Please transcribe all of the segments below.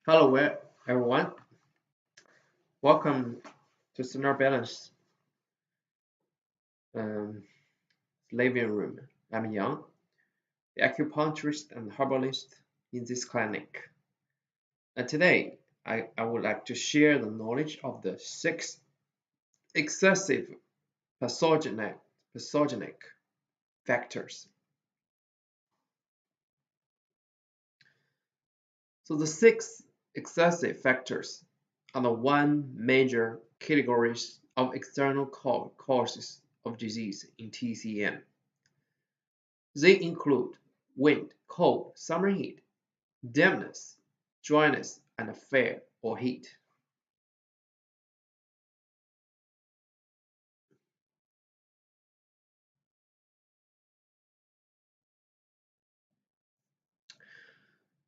Hello, everyone. Welcome to Center Balance living room. I'm Yang, the acupuncturist and herbalist in this clinic. And today, I would like to share the knowledge of the 6 excessive pathogenic factors. So the 6 excessive factors are the 1 major categories of external causes of disease in TCM. They include wind, cold, summer heat, dampness, dryness, and fire or heat.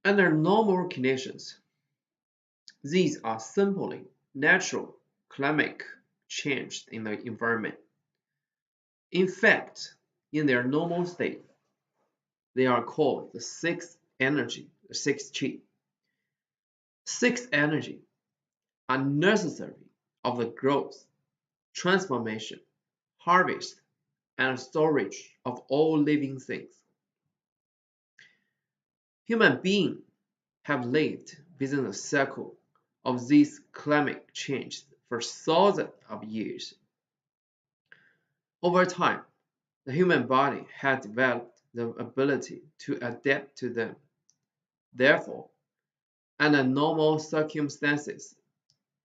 Under normal conditions, these are simply natural climatic change in the environment. In fact, in their normal state, they are called the 6 energy, the 6 chi. 6 energy are necessary of the growth, transformation, harvest, and storage of all living things. Human beings have lived within the circle of these climatic changes for thousands of years. Over time, the human body has developed the ability to adapt to them. Therefore, under normal circumstances,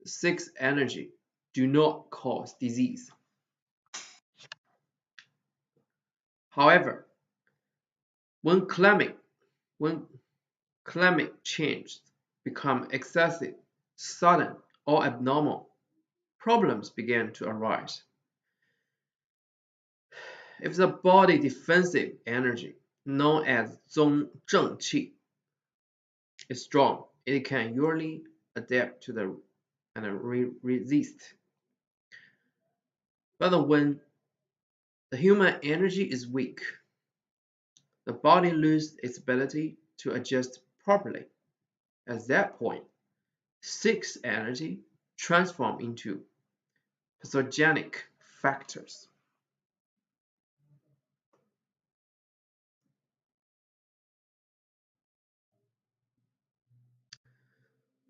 6 energy do not cause disease. However, when climate change become excessive, sudden, or abnormal, problems begin to arise. If the body defensive energy, known as zheng qi, is strong, it can usually adapt to the and resist. But when the human energy is weak, the body loses its ability to adjust properly. At that point, 6 energy transform into pathogenic factors.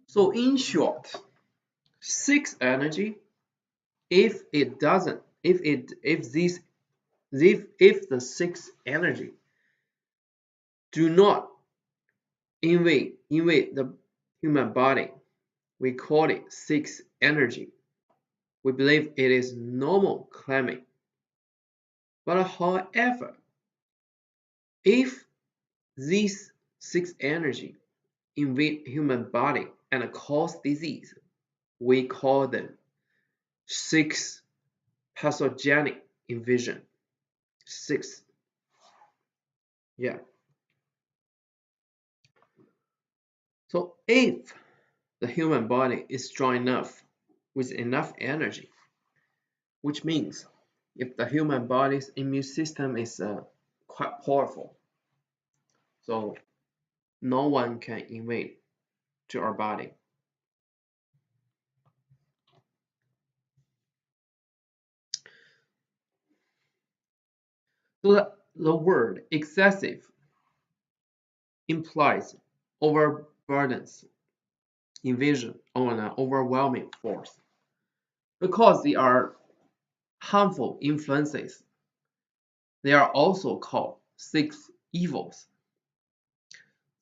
So in short, 6 energy, if the 6 energy do not invade the human body, we call it 6 energy. We believe it is normal climate. But however, if these 6 energy invade human body and cause disease, we call them 6 pathogenic invasion. 6. Yeah. So if the human body is strong enough with enough energy, which means if the human body's immune system is quite powerful, so no one can invade to our body. So the word excessive implies overburdens, invasion on an overwhelming force. Because they are harmful influences, they are also called 6 evils.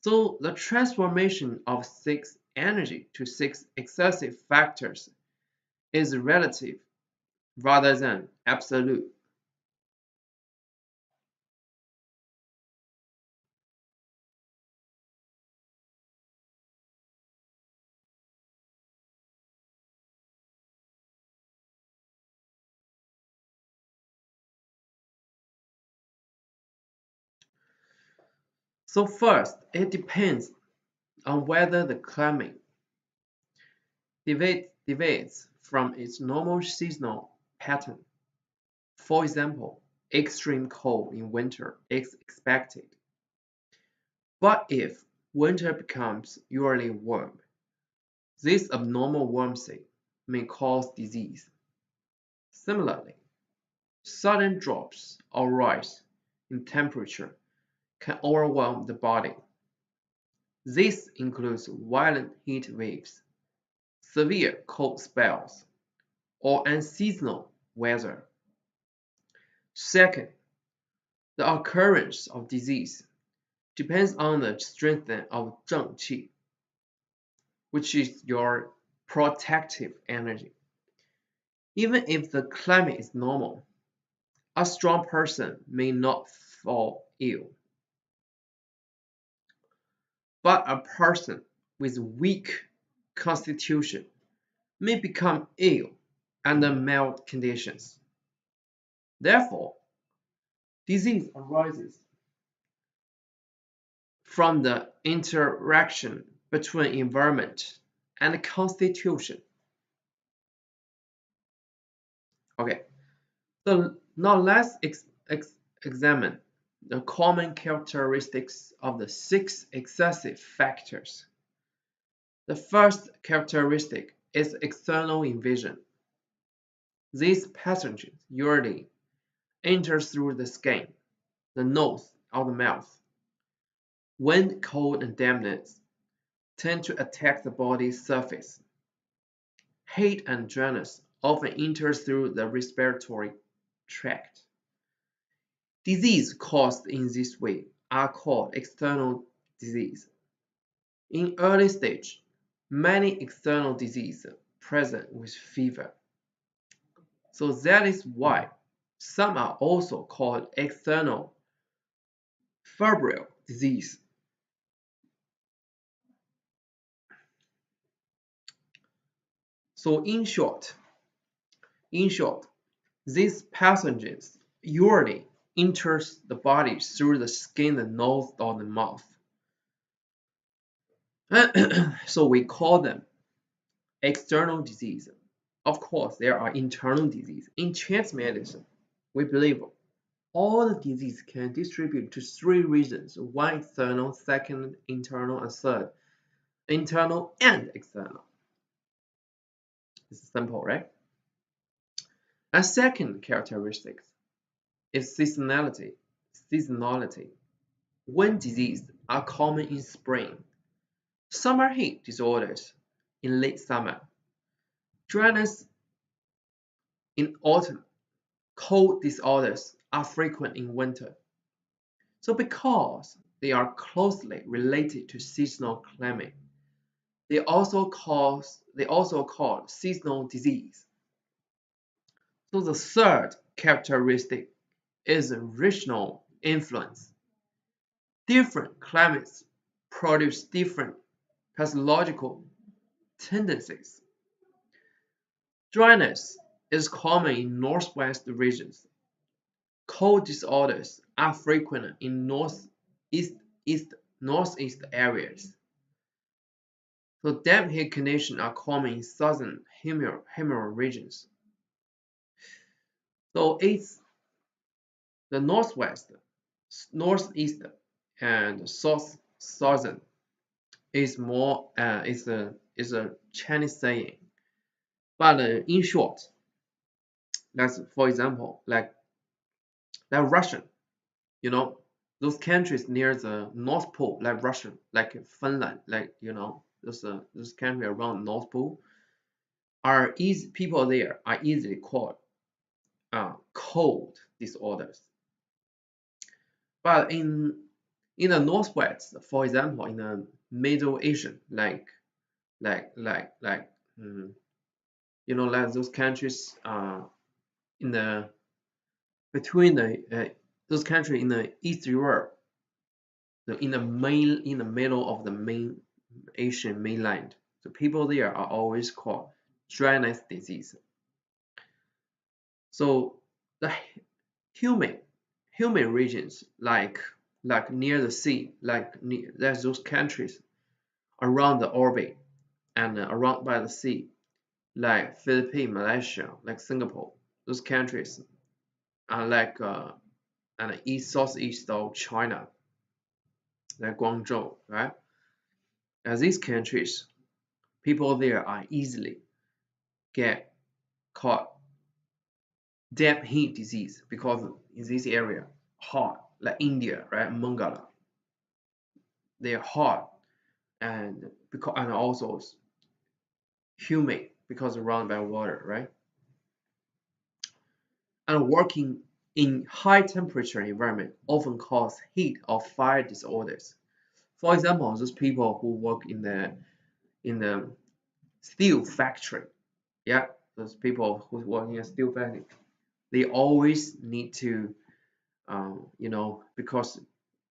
So the transformation of 6 energy to 6 excessive factors is relative rather than absolute. So first, it depends on whether the climate deviates from its normal seasonal pattern. For example, extreme cold in winter is expected. But if winter becomes usually warm, this abnormal warmth may cause disease. Similarly, sudden drops or rise in temperature can overwhelm the body. This includes violent heat waves, severe cold spells, or unseasonal weather. Second, the occurrence of disease depends on the strength of zheng qi, which is your protective energy. Even if the climate is normal, a strong person may not fall ill. But a person with weak constitution may become ill under mild conditions. Therefore, disease arises from the interaction between environment and constitution. Okay, so now let's examine the common characteristics of the 6 excessive factors. The first characteristic is external invasion. These pathogens usually enter through the skin, the nose, or the mouth. Wind, cold, and dampness tend to attack the body's surface. Heat and dryness often enter through the respiratory tract. Disease caused in this way are called external disease. In early stage, many external diseases present with fever. So that is why some are also called external febrile disease. So in short, these pathogens usually enter the body through the skin, the nose, or the mouth. So we call them external disease. Of course, there are internal disease. In Chinese medicine, we believe all the disease can distribute to 3 reasons: one external, second internal, and third internal and external. It's simple, right? A second characteristic is seasonality. Wind diseases are common in spring, summer heat disorders in late summer, dryness in autumn, cold disorders are frequent in winter. So because they are closely related to seasonal climate, they also called seasonal disease. So the third characteristic is regional influence. Different climates produce different pathological tendencies. Dryness is common in northwest regions. Cold disorders are frequent in northeast areas. So damp heat conditions are common in southern hemisphere regions. So it's the northwest, northeast, and southern is more is a Chinese saying. But in short, that's for example like Russian, you know, those countries near the North Pole, like Russia, like Finland, like those countries around North Pole are easy. People there are easily called cold disorders. But in the Northwest, for example, in the Middle Asian, like like you know, like those countries in the between the those countries in the East Europe, in the middle of the main Asian mainland. The people there are always called dryness disease. So the humid regions like near the sea, there's those countries around the orbit and around by the sea, like Philippines, Malaysia, like Singapore. Those countries are like and southeast of China, like Guangzhou, right? As these countries, people there are easily get caught damp heat disease because in this area hot, like India, right? Mongala, they are hot and also humid because surrounded by water, right? And working in high temperature environment often cause heat or fire disorders. For example, those people who work in the steel factory, yeah, those people who work in a steel factory, they always need to, you know, because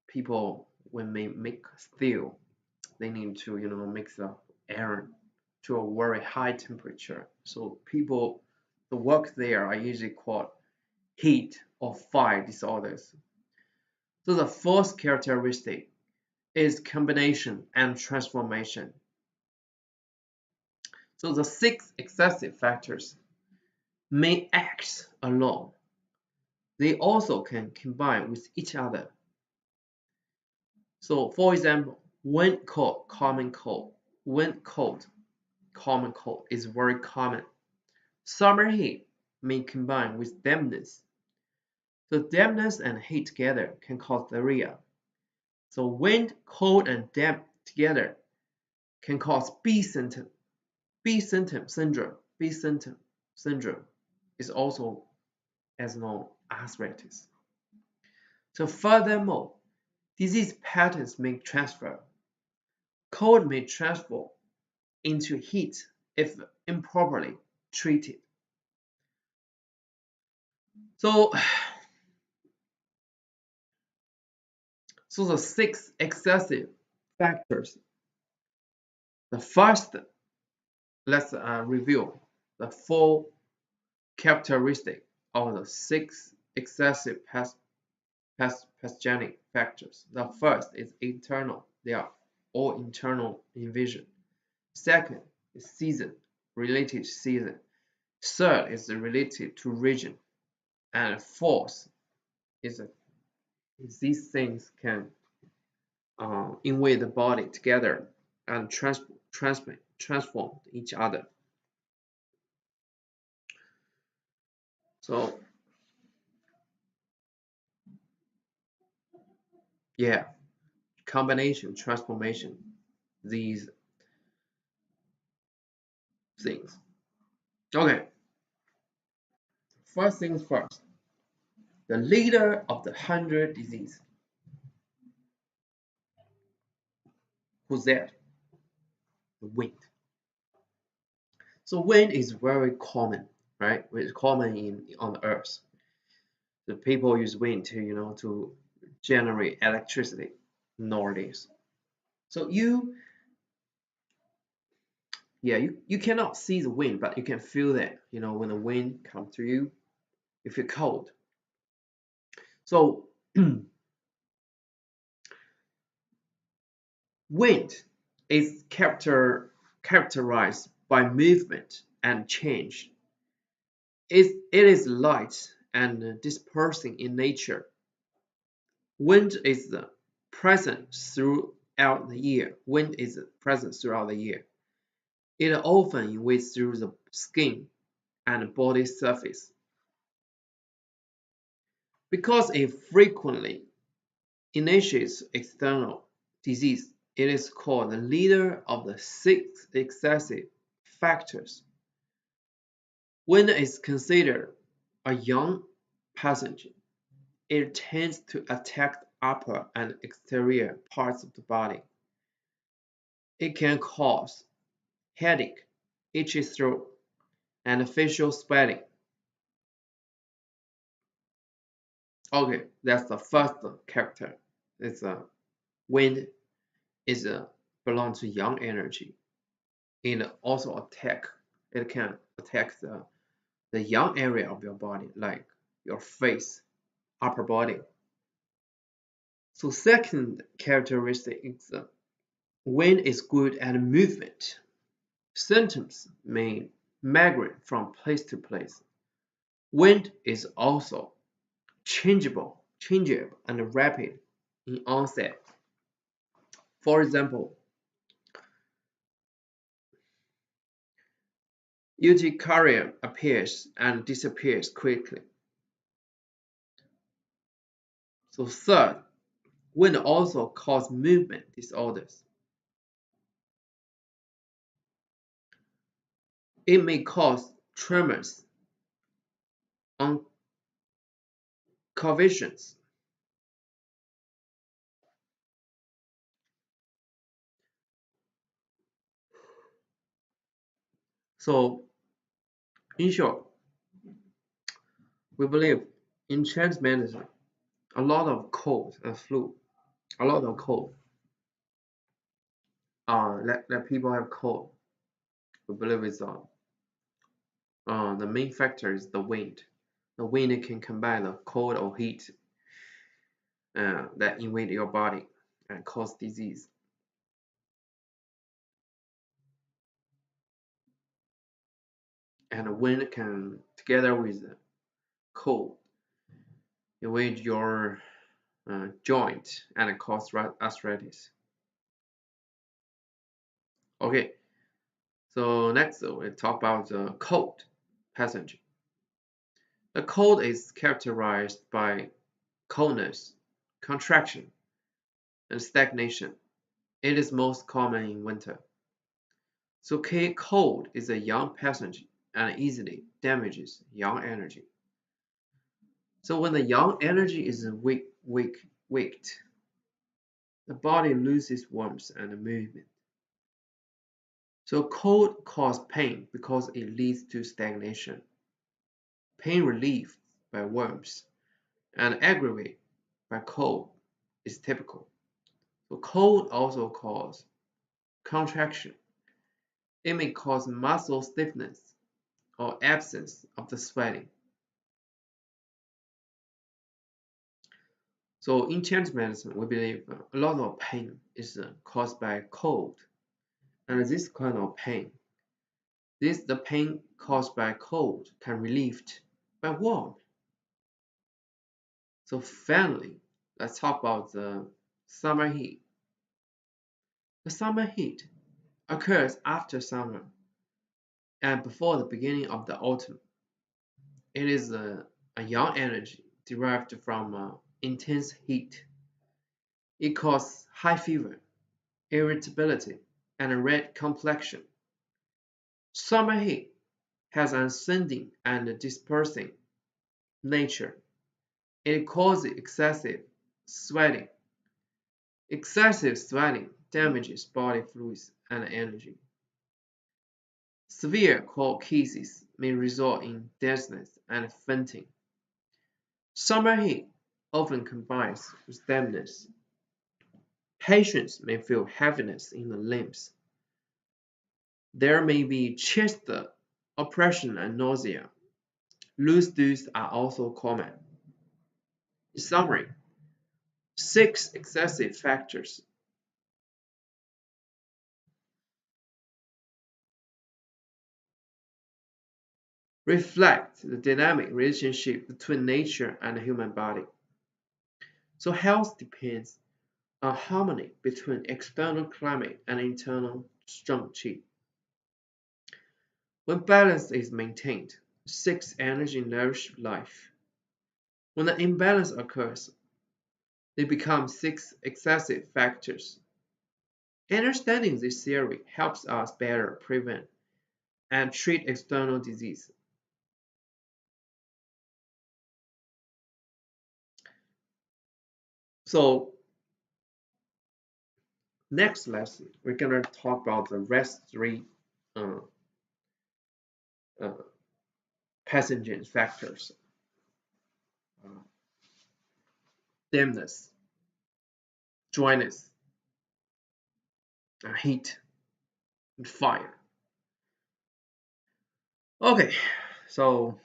people when they make steel, they need to, you know, mix the iron to a very high temperature. So people, the work there are usually called heat or fire disorders. So the fourth characteristic is combination and transformation. So the six excessive factors may act alone. They also can combine with each other. So for example, wind cold, common cold. Wind cold, common cold is very common. Summer heat may combine with dampness. So dampness and heat together can cause diarrhea. So wind, cold, and damp together can cause B symptom. B symptom syndrome. B symptom syndrome is also as known as arthritis. So furthermore, disease patterns may transfer. Cold may transfer into heat if improperly treated. So, so the six excessive factors. The first, let's review the four characteristics of the six excessive pathogenic factors. The first is internal. They are all internal in vision. Second is season, related to season. Third is related to region. And fourth is these things can invade the body together and transform each other. So yeah, combination, transformation, these things. Okay, first things first. The leader of the 100 disease. Who's that? The wind. So wind is very common, right? It's common on the earth. The people use wind to, you know, to generate electricity nowadays. So you cannot see the wind, but you can feel that, you know, when the wind comes to you, you feel cold. So wind is characterized by movement and change. It is light and dispersing in nature. Wind is present throughout the year. Wind is present throughout the year. It often invades through the skin and body surface. Because it frequently initiates external disease, it is called the leader of the six excessive factors. When it is considered a young pathogen, it tends to attack the upper and exterior parts of the body. It can cause headache, itchy throat, and facial swelling. Okay, that's the first character. It's wind is belong to yang energy. It also attack. It can attack the yang area of your body, like your face, upper body. So second characteristic is wind is good at movement. Symptoms may migrate from place to place. Wind is also changeable and rapid in onset. For example, urticaria appears and disappears quickly. So third, wind also causes movement disorders. It may cause tremors, convulsions. So in short, we believe in Chinese medicine, a lot of cold and flu, a lot of cold, that people have cold. We believe it's the main factor is the wind. The wind can combine the cold or heat that invade your body and cause disease. And the wind can, together with the cold, invade your joint and cause arthritis. Okay, so next we talk about the cold passage. The cold is characterized by coldness, contraction, and stagnation. It is most common in winter. So cold is a yang passage and easily damages yang energy. So when the yang energy is weak, the body loses warmth and movement. So cold causes pain because it leads to stagnation. Pain relief by warmth and aggravate by cold is typical. So cold also causes contraction. It may cause muscle stiffness or absence of the sweating. So in Chinese medicine, we believe a lot of pain is caused by cold. And this kind of pain, the pain caused by cold can relieved by warm. So finally, let's talk about the summer heat. The summer heat occurs after summer and before the beginning of the autumn. It is a yang energy derived from intense heat. It causes high fever, irritability, and a red complexion. Summer heat has an ascending and dispersing nature. It causes excessive sweating. Excessive sweating damages body fluids and energy. Severe cold cases may result in deafness and fainting. Summer heat often combines with dampness. Patients may feel heaviness in the limbs. There may be chest oppression and nausea. Loose stools are also common. In summary, 6 excessive factors reflect the dynamic relationship between nature and the human body. So health depends on harmony between external climate and internal strong qi. When balance is maintained, 6 energy nourish life. When an imbalance occurs, they become 6 excessive factors. Understanding this theory helps us better prevent and treat external disease. So next lesson, we're going to talk about the rest 3 uh, uh, pathogen factors, uh, dampness, dryness, heat, and fire. Okay, so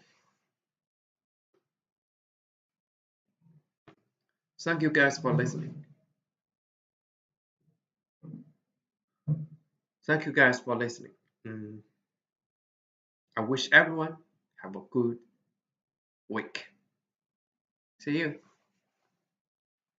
thank you guys for listening. Thank you guys for listening. I wish everyone have a good week. See you.